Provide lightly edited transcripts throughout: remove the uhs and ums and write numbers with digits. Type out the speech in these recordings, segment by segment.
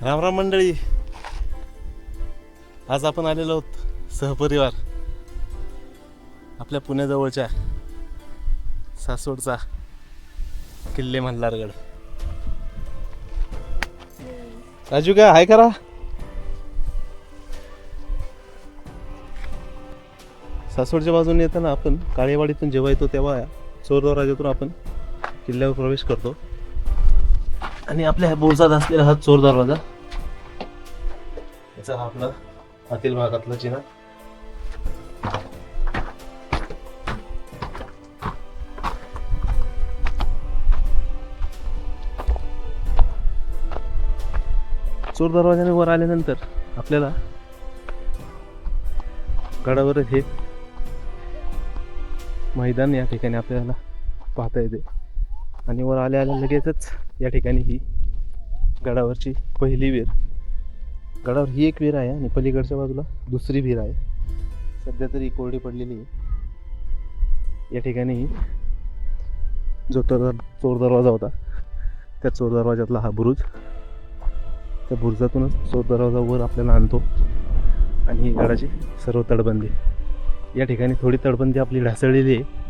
रामराम मंडळी, आज आपण आलेलो आहोत सहपरिवार आपल्या पुण्याजवळच्या सासवडचा किल्ले मल्हारगड. राजू का हाय करा. सासवडच्या बाजूने येताना आपण काळेवाडीतून जेव्हा येतो तेव्हा चोर दरवाजातून आपण किल्ल्यावर प्रवेश करतो आणि आपल्या बोलचात असलेला हा चोर दरवाजा, याचा हा आपला आतील भागातला चिन्ह. चोर दरवाजाने वर आल्यानंतर आपल्याला गडावर हे मैदान या ठिकाणी आपल्याला पाहता येते आणि वर आल्या आल्या लगेचच या ठिकाणी ही गडावरची पहिली विहीर. गडावर ही एक विहीर आहे आणि पलीकडच्या बाजूला दुसरी विहीर आहे. सध्या तरी कोरडी पडलेली आहे. या ठिकाणी जो चोर दरवाजा होता त्या चोर दरवाजातला हा बुरुज, त्या बुरुजातूनच चोर दरवाजा वर आपल्याला आणतो आणि ही गडाची सर्व तटबंदी. या ठिकाणी थोडी तटबंदी आपली ढासळलेली आहे.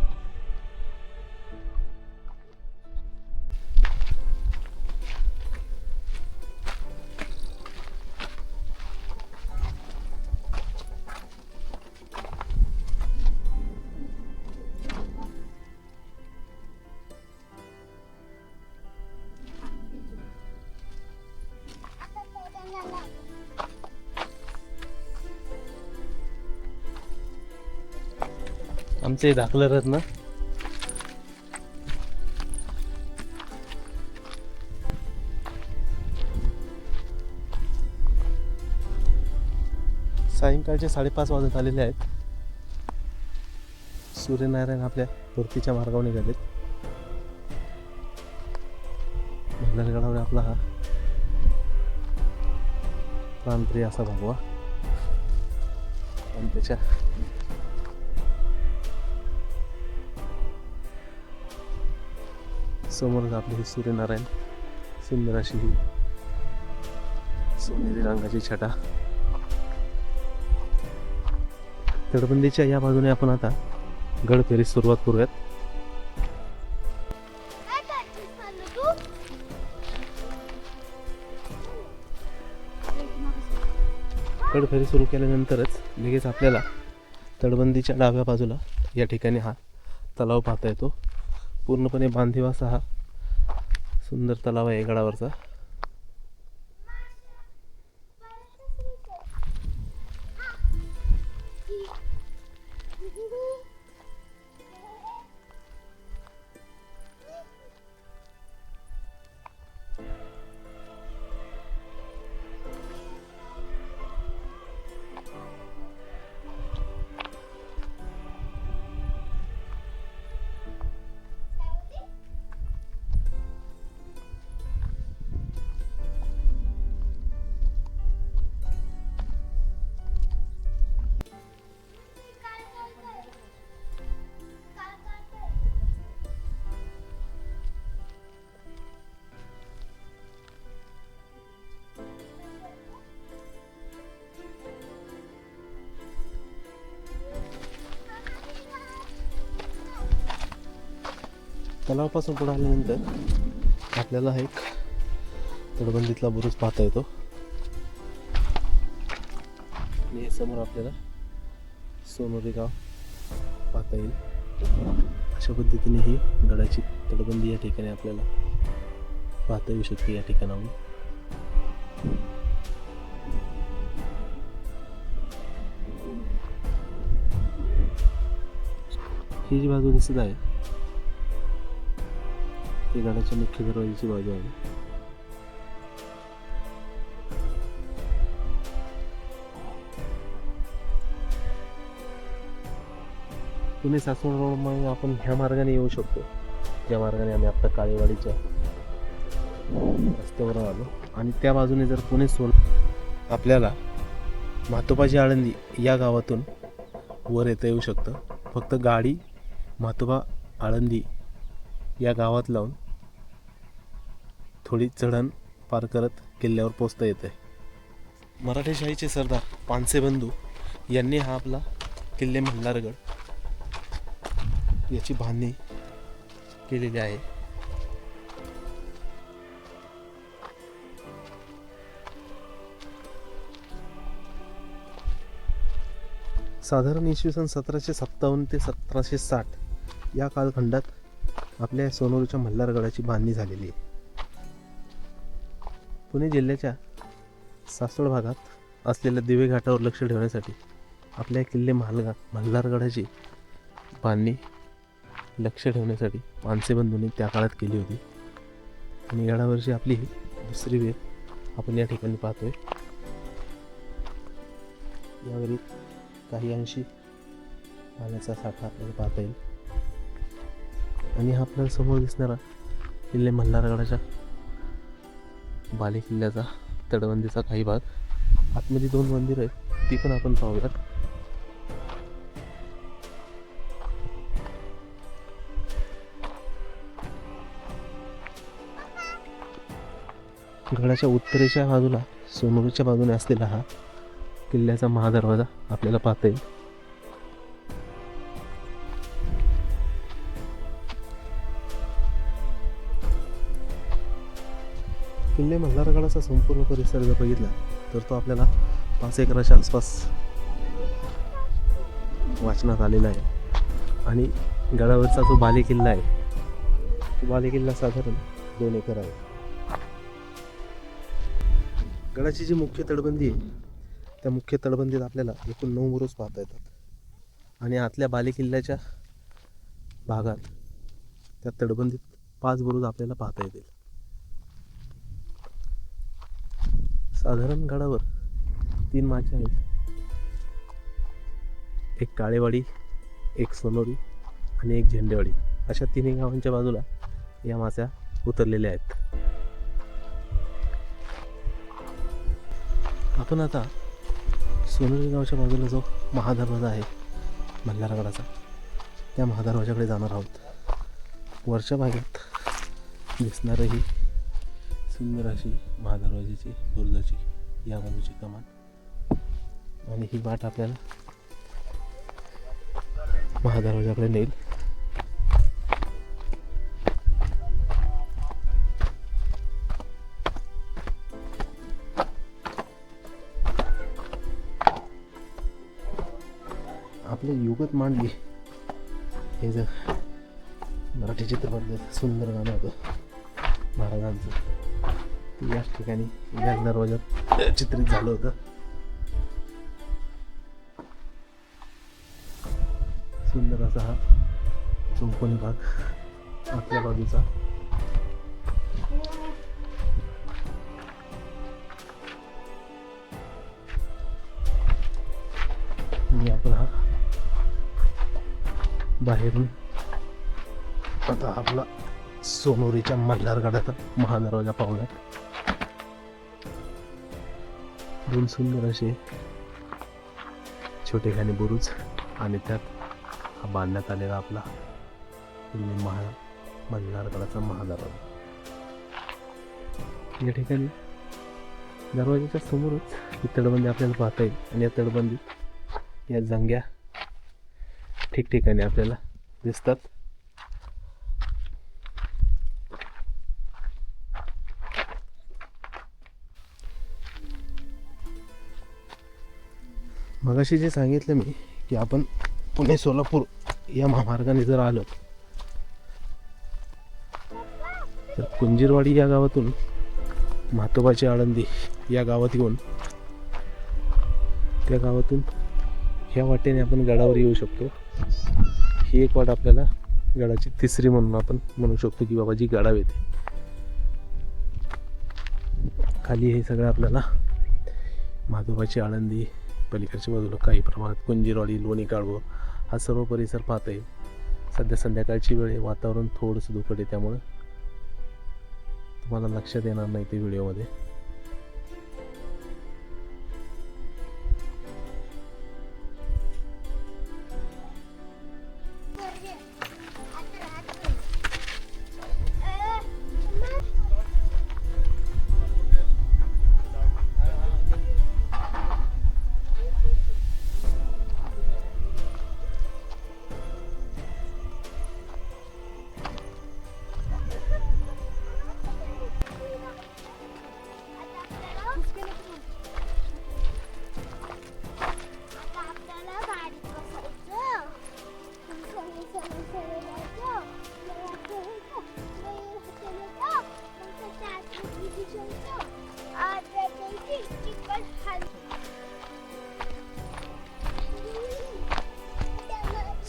आमचे दाखलं रत्न सायंकाळचे 5:30 वाजत आलेले आहेत. सूर्यनारायण आपल्या परतीच्या मार्गावर निघालेत. मल्हारगडावर आपला हा प्राणप्रिय असा भगवा आणि त्याच्या समोरच आपले हे सूर्यनारायण, सुंदर अशी ही सोनेरी रंगाची छटा. तटबंदीच्या या बाजूने आपण आता गड फेरीस सुरुवात करूयात. गड फेरी सुरू केल्यानंतरच लगेच आपल्याला तटबंदीच्या डाव्या बाजूला या ठिकाणी हा तलाव पाहता येतो. पूर्णपणे बांधीव असा हा सुंदर तलाव आहे गडावरचा. तलावापासून पुढे आल्यानंतर आपल्याला एक तटबंदीतला बुरुज पाहता येतो आणि समोर आपल्याला सोनोरी गाव पाहता येईल. अशा पद्धतीने ही गडाची तटबंदी या ठिकाणी आपल्याला पाहता येऊ शकते. या ठिकाणाहून ही जी बाजू दिसत आहे ती गडाच्या मुख्य दरवाजाची बाजू आहे. पुणे सासवड रोडमुळे आपण ह्या मार्गाने येऊ शकतो, ज्या मार्गाने आम्ही आत्ता काळेवाडीच्या रस्त्यावर आलो. आणि त्या बाजूने जर पुणे आपल्याला म्हातोबाची आळंदी या गावातून वर येता येऊ शकतं. फक्त गाडी म्हातोबा आळंदी या गावात लावून थोडी चढण पार करत किल्ल्यावर पोचता येते. मराठेशाहीचे सरदार पानसे बंधू यांनी हा आपला किल्ले मल्हारगड याची बांधणी केलेली आहे. साधारण इसवी सन 1757 ते 1760 या कालखंडात आपल्या सोनोरीच्या मल्हारगडाची बांधणी झालेली आहे. पुणे जिल्ह्याच्या सासवड भागात असलेल्या दिवे घाटावर लक्ष ठेवण्यासाठी आपल्या किल्ले मल्हारगडाची बांधणी लक्ष ठेवण्यासाठी पानसे बंधूंनी त्या काळात केली होती. आणि गडावरची आपली ही दुसरी वेळ आपण या ठिकाणी पाहतोय. यावरील काही अंशी पाण्याचा साठा आपल्याला पाहता येईल. आणि हा आपल्याला समोर दिसणारा किल्ले मल्हारगडाच्या बालेकिल्ल्याचा तटबंदीचा काही भाग. आतमध्ये 2 मंदिर आहेत, ती पण आपण पाहूयात. गडाच्या उत्तरेच्या बाजूला सोनोरीच्या बाजूने असलेला हा किल्ल्याचा महादरवाजा आपल्याला पाहता येईल. किल्ले मल्हारगडाचा संपूर्ण परिसर जर बघितला तर तो आपल्याला 5 एकराच्या आसपास वाचनात आलेला आहे. आणि गडावरचा जो बालेकिल्ला आहे तो बालेकिल्ला साधारण 2 एकर आहे. गडाची जी मुख्य तटबंदी आहे त्या मुख्य तटबंदीत आपल्याला एकूण 9 बुरुज पाहता येतात. आणि आतल्या बालेकिल्ल्याच्या भागात त्या तटबंदीत 5 बुरुज आपल्याला पाहता येतील. साधारण गडावर 3 माचे आहेत, एक काळेवाडी, एक सोनोरी आणि एक झेंडेवाडी. अशा 3 गावांच्या बाजूला या माच्या उतरलेल्या आहेत. आपण आता सोनोरी गावाच्या बाजूला जो महादरवाजा आहे मल्हारगडाचा त्या महादरवाजाकडे जाणार आहोत. वरच्या भागात दिसणारं ही सुंदर अशी महादरवाजाची बुरुजाची या बाजूची कमान. आणि ही वाट आपल्याला महादरवाजाकडे नेईल. आपले युगत मांडली हे जर मराठी चित्रपट सुंदर गाणं होतं महाराजांचं, याच ठिकाणी याच दरवाजात चित्रित झालं होतं. सुंदर असा हा चौकोनी भाग आपल्या बाजूचा. आणि आपण हा बाहेरून आता आपला सोनोरीच्या मल्हारगडाचा महादरवाजा पाहूयात. 2 सुंदर असे छोटेखानी बुरुज आणि त्यात हा बांधण्यात आलेला आपला मल्हारगडाचा महादरवाजा. या ठिकाणी दरवाजाच्या समोरच ही तटबंदी आपल्याला पाहता येईल. आणि या तटबंदीत या जंग्या ठिकठिकाणी आपल्याला दिसतात. मगाशी जे सांगितलं मी की आपण पुणे सोलापूर या महामार्गाने जर आलो तर कुंजीरवाडी या गावातून म्हातोबाची आळंदी या गावात येऊन त्या गावातून ह्या वाटेने आपण गडावर येऊ शकतो. ही एक वाट आपल्याला गडाची तिसरी म्हणून आपण म्हणू शकतो की बाबा जी गडाव येते. खाली हे सगळं आपल्याला म्हातोबाची आळंदी, पलीकडच्या बाजूला काही प्रमाणात कुंजीरवाडी, लोणी काळभोर हा सर्व परिसर पाहतोय. सध्या संध्याकाळची वेळ आहे, वातावरण थोडंसं धुकट आहे, त्यामुळं तुम्हाला लक्षात येणार नाही ते व्हिडिओमध्ये.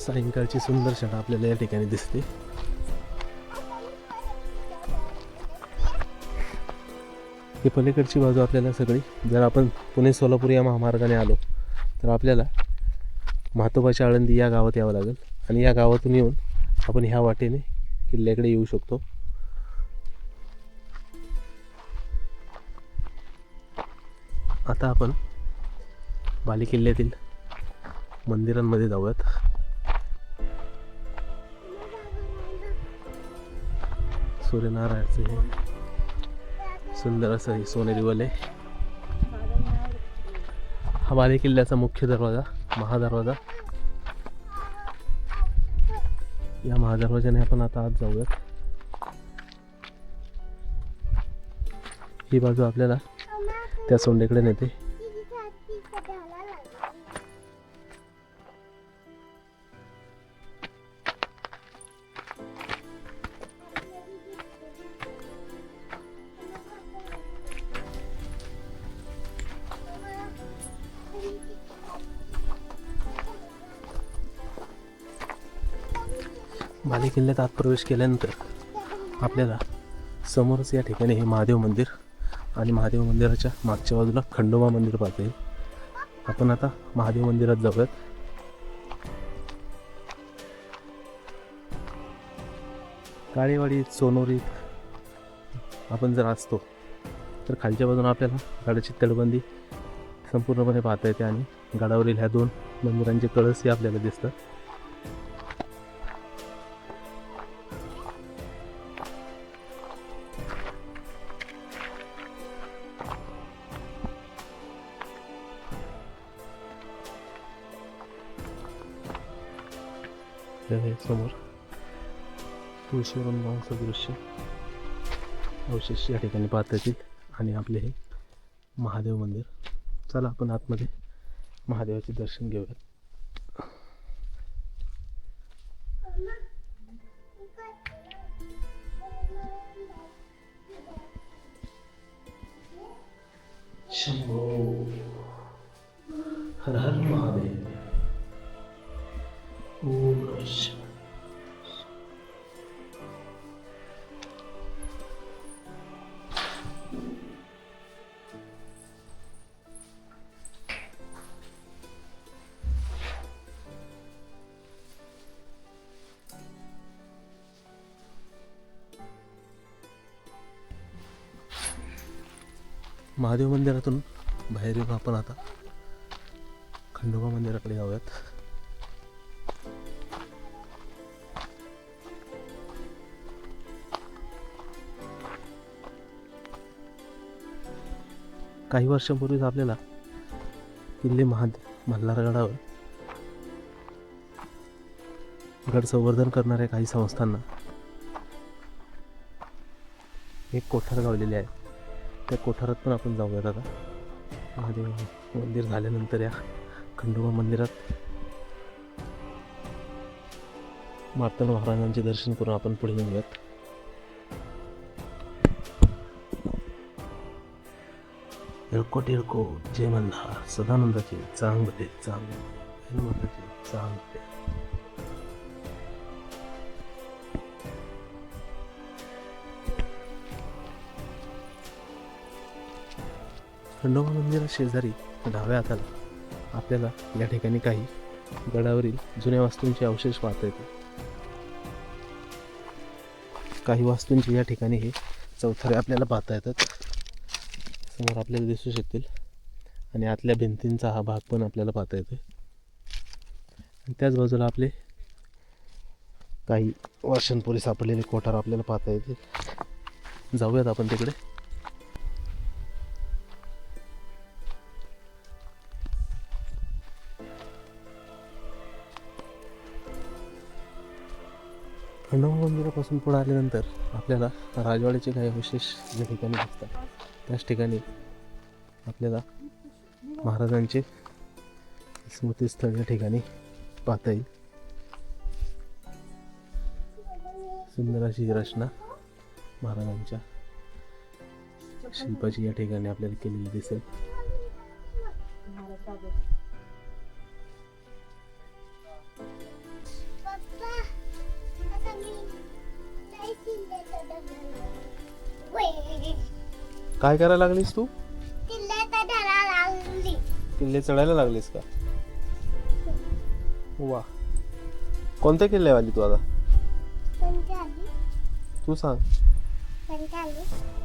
सायंकाळची सुंदर शाळा आपल्याला या ठिकाणी दिसते. ही पलीकडची बाजू आपल्याला सगळी, जर आपण पुणे सोलापूर या महामार्गाने आलो तर आपल्याला म्हातोबाची आळंदी या गावात यावं लागेल आणि या गावातून येऊन आपण ह्या वाटेने किल्ल्याकडे येऊ शकतो. आता आपण बाली किल्ल्यातील मंदिरांमध्ये जाऊयात. सूर्यनारायणचे हे सुंदर असं हे सोनेरी वलय. हा बाली किल्ल्याचा मुख्य दरवाजा, महादरवाजा. या महादरवाजाने आपण आता आत जाऊयात. ही बाजू आपल्याला त्या सोंडेकडे नेते. बाली किल्ल्यात आत प्रवेश केल्यानंतर आपल्याला समोरच या ठिकाणी हे महादेव मंदिर आणि महादेव मंदिराच्या मागच्या बाजूला खंडोबा मंदिर पाहता येईल. आपण आता महादेव मंदिरात जाऊयात. काळेवाडी सोनोरीत आपण जर असतो तर खालच्या बाजूला आपल्याला गडाची तटबंदी संपूर्णपणे पाहता येते आणि गडावरील ह्या दोन मंदिरांचे कळसही आपल्याला दिसतात. समोर तुळशी वृंदावनाचं दृश्य अवशेष या ठिकाणी पाहता येतील आणि आपले हे महादेव मंदिर. चला आपण आतमध्ये महादेवाचे दर्शन घेऊयात. शंभो हर हर महादेव. ओम नमः शिवाय. महादेव मंदिरातून बाहेर येऊन आपण आता खंडोबा मंदिराकडे जाऊयात. काही वर्षांपूर्वीच आपल्याला किल्ले मल्हार गडावर गड संवर्धन करणाऱ्या काही संस्थांना एक कोठार गावलेले आहे. त्या कोठारात पण आपण जाऊयात आता. महादेव मंदिर झाल्यानंतर या खंडोबा मंदिरात मार्तंड महाराजांचे दर्शन करून आपण पुढे येऊयात. येळकोट येळकोट जय मल्हार. सदानंदाचे चांगले चांगले हनुमंताचे चांगले. खंडोबा मंदिरा शेजारी डाव्या हाताला आपल्याला या ठिकाणी काही गडावरील जुन्या वास्तूंचे अवशेष पाहता येते. काही वास्तूंचे या ठिकाणी हे चौथरे आपल्याला पाहता येतात, समोर आपल्याला दिसू शकतील. आणि आतल्या भिंतींचा हा भाग पण आपल्याला पाहता येतो. आणि त्याच बाजूला आपले काही वर्षांपूर्वी सापडलेले कोठार आपल्याला पाहता येतील. जाऊयात आपण तिकडे. खंडोबा मंदिरापासून पुढे आल्यानंतर आपल्याला राजवाड्याचे काही विशेष ज्या ठिकाणी दिसतात त्याच ठिकाणी आपल्याला महाराजांचे स्मृतीस्थळ या ठिकाणी पाहता येईल. सुंदर अशी रचना महाराजांच्या शिल्पाची या ठिकाणी आपल्याला केलेली दिसेल. काय करायला लागलीस तू? किल्ले चढायला लागलीस का? वा, कोणत्या किल्ल्यावाली तू आता? तू सांग.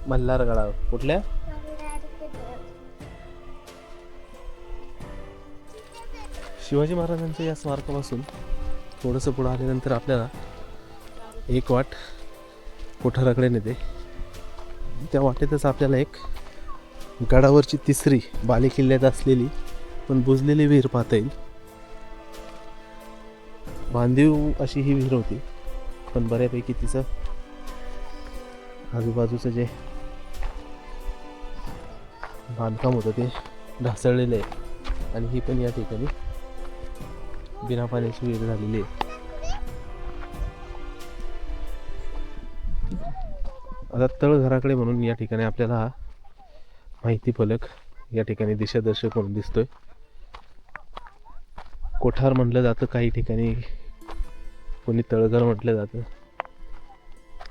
मल्हारगडावर. कुठल्या? शिवाजी महाराजांच्या या स्मारकापासून थोडंसं पुढे आल्यानंतर आपल्याला एक वाट कोठाराकडे नेते. त्या वाटेतच आपल्याला एक गडावरची तिसरी बालेकिल्ल्यात असलेली पण बुजलेली विहीर पाहता येईल. बांधीव अशी ही विहीर होती, पण बऱ्यापैकी तिचं आजूबाजूचं जे बांधकाम होतं ते ढासळलेलं आहे. आणि ही पण या ठिकाणी बिना पाण्याची विहीर झालेली आहे. आता तळघराकडे म्हणून या ठिकाणी आपल्याला हा माहिती फलक या ठिकाणी दिशादर्शक म्हणून दिसतोय. कोठार म्हटलं जातं, काही ठिकाणी कोणी तळघर म्हटलं जातं,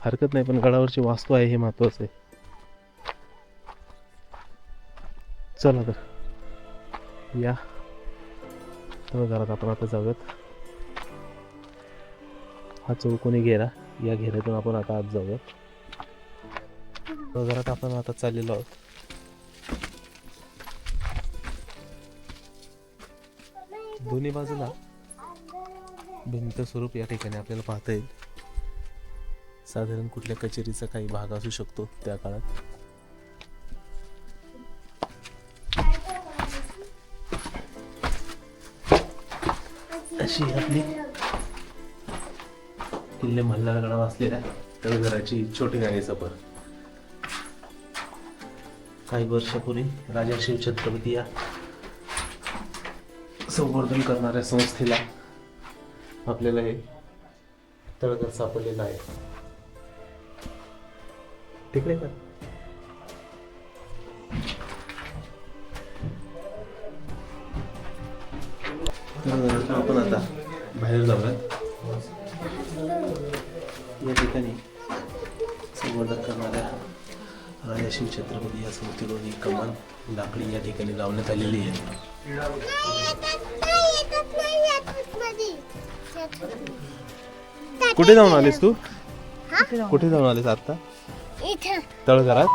हरकत नाही, पण गडावरची वास्तू आहे हे महत्वाचं आहे. चला तर या तळघरात आपण आता जाऊयात. हा चौकोनी घेरा, या घेऱ्यातून आपण आता आत जाऊयात. तळघरात आपण आता चाललेलो आहोत. दोन्ही बाजूला भिंत स्वरूप या ठिकाणी आपल्याला पाहता येईल. साधारण कुठल्या कचेरीचा काही भाग असू शकतो त्या काळात. अशी आपली किल्ले मल्हारगडावर असलेल्या तळघराची छोटी गाणी सफर. काही वर्षापूर्वी राजा शिवछत्रपती या संवर्धन करणाऱ्या संस्थेला आपल्याला हे तळघर सापडलेलं आहे. तिकडे का आपण आता बाहेर जाऊयात. या ठिकाणी संवर्धन करणाऱ्या राजा शिवछत्रपती या संस्थेकडून एक कमान लाकडी या ठिकाणी लावण्यात आलेली आहे. कुठे जाऊन आलीस तू? कुठे जाऊन आलीस आता? तळघरात.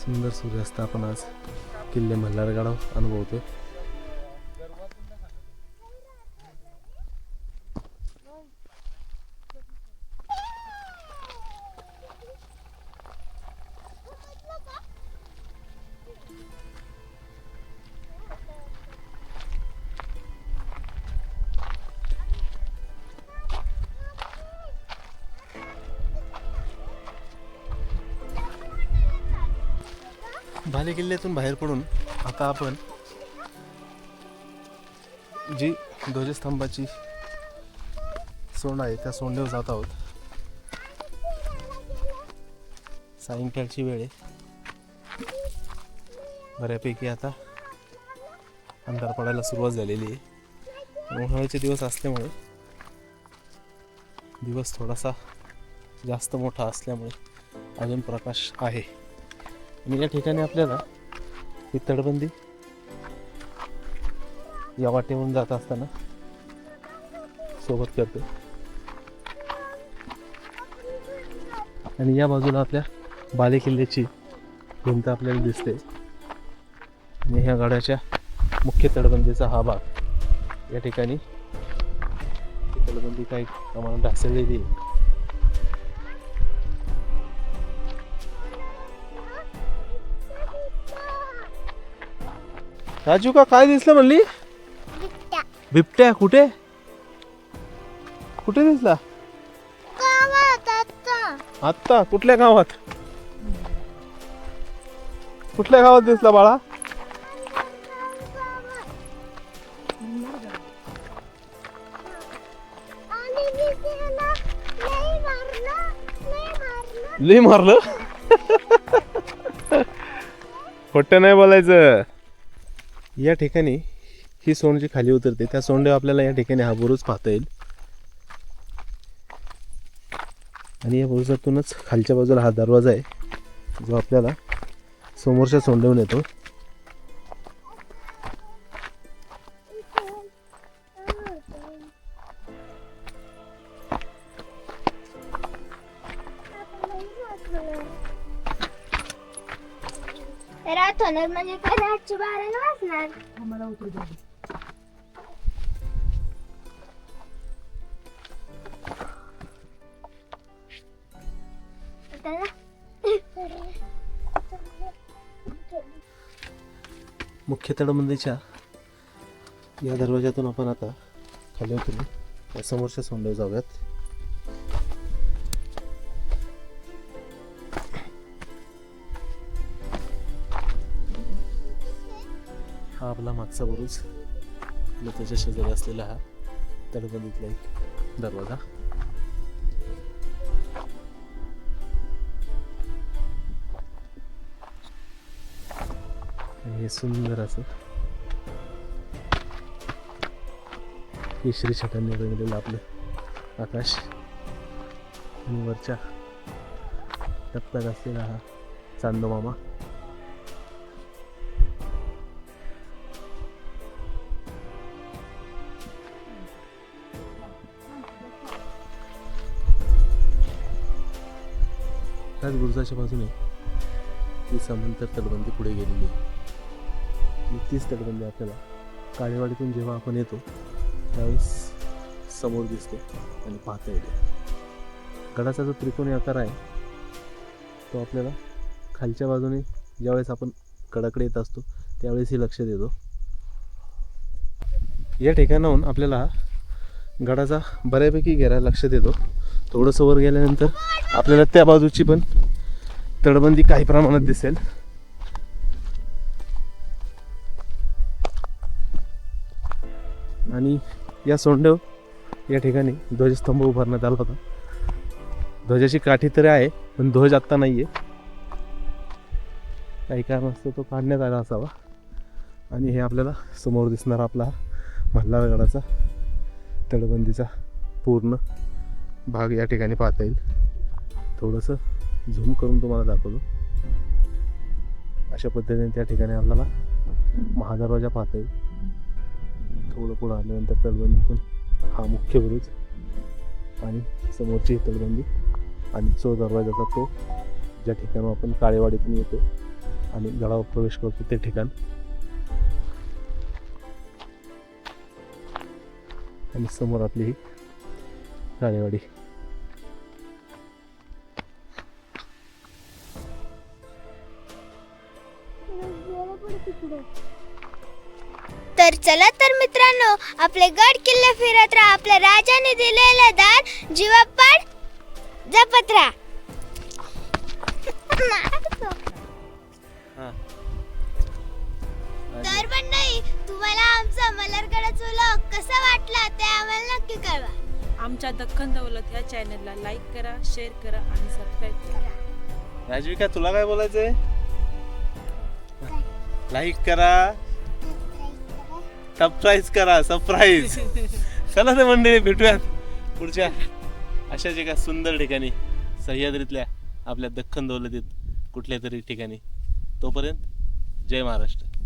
सुंदर सूर्यास्त आपण आज किल्ले मल्हारगडावर अनुभवतोय. बालेकिल्ल्यातून बाहेर पडून आता आपण जी ध्वजस्तंभाची सोंड आहे त्या सोंडेवर जात आहोत. सायंकाळची वेळ आहे. बऱ्यापैकी आता अंधार पडायला सुरुवात झालेली आहे. उन्हाळ्याचे दिवस असल्यामुळे दिवस थोडासा जास्त मोठा असल्यामुळे अजून प्रकाश आहे. आणि या ठिकाणी आपल्याला ही तटबंदी या वाटेवरून जात असताना सोबत करते. आणि या बाजूला आपल्या बालेकिल्ल्याची भिंत आपल्याला दिसते. आणि ह्या गडाच्या मुख्य तटबंदीचा हा भाग. या ठिकाणी ही तटबंदी काही प्रमाणात ढासळलेली आहे. राजू का काय दिसलं म्हणली? बिबट्या कुठे कुठे दिसला? आत्ता कुठल्या गावात? कुठल्या गावात दिसला बाळा? लई मारलं. खोटं नाही बोलायचं. या ठिकाणी ही सोंड जी खाली उतरते त्या सोंड आपल्याला या ठिकाणी हा बुरुज पाहता येईल. आणि या बुरुजातूनच खालच्या बाजूला हा दरवाजा आहे जो आपल्याला समोरच्या सोंडेहून येतो. म्हणजे काय रातची 12 वाजणार. आम्हाला उतरू द्या. मुख्य तटबंदीच्या या दरवाजातून आपण आता खाली उतरू. या समोरच्या सोंडेवर जाऊयात. हा आपला मागचा बुरुज आणि त्याच्या शेजारी असलेला हा तटबंदीतला एक दरवाजा. आणि हे सुंदर असं केशरी छटांनी रंगलेलं आपलं आकाश आणि वरच्या टप्प्यात असलेला हा चांदोमामा. त्याच बुरुजाच्या बाजूने ही समांतर तटबंदी पुढे गेलेली आहे. आणि तीच तटबंदी आपल्याला काळेवाडीतून जेव्हा आपण येतो त्यावेळेस समोर दिसते आणि पाहता येते. गडाचा जो त्रिकोणी आकार आहे तो आपल्याला खालच्या बाजूने ज्यावेळेस आपण गडाकडे येत असतो त्यावेळेसही लक्षात येतो. या ठिकाणाहून आपल्याला गडाचा बऱ्यापैकी घेरा लक्षात येतो. थोडंसं वर गेल्यानंतर आपल्याला त्या बाजूची पण तटबंदी काही प्रमाणात दिसेल. आणि या सोंडेवर या ठिकाणी ध्वजस्तंभ उभारण्यात आला होता. ध्वजाची काठी तरी आहे पण ध्वज आत्ता नाहीये. काही कारण असतं तो काढण्यात आला असावा. आणि हे आपल्याला समोर दिसणारा आपला मल्हारगडाचा तटबंदीचा पूर्ण भाग या ठिकाणी पाहता येईल. थोडंसं झूम करून तुम्हाला दाखवतो. अशा पद्धतीने त्या ठिकाणी आपल्याला महादरवाजा पाहता येईल. थोडं पुढं आल्यानंतर तटबंदीतून हा मुख्य बुरुज आणि समोरची तटबंदी आणि चो दरवाजाचा तो ज्या ठिकाणी आपण काळेवाडीतून येतो आणि गडावर प्रवेश करतो ते ठिकाण. आणि समोर आपली ही काळेवाडी. तर चला तर मित्रांनो, आपले गड किल्ले फिरत राहा. आपल्या राजाने दिलेलं दान जीवापाड जपत राहा. तर मंडळी, तुम्हाला आमचा मल्हारगडाचा व्लॉग कसा वाटला ते आम्हाला नक्की कळवा. आमच्या दख्खन दौलत या चॅनलला लाईक करा, शेअर करा आणि सबस्क्राईब करा. राजविका, तुला काय बोलायचंय? लाईक करा, सबस्क्राईब करा. सरप्राईज. चला तर मंडळी, भेटूयात पुढच्या अशाच एका सुंदर ठिकाणी सह्याद्रीतल्या आपल्या दख्खन दौलतीत कुठल्या तरी ठिकाणी. तोपर्यंत जय महाराष्ट्र.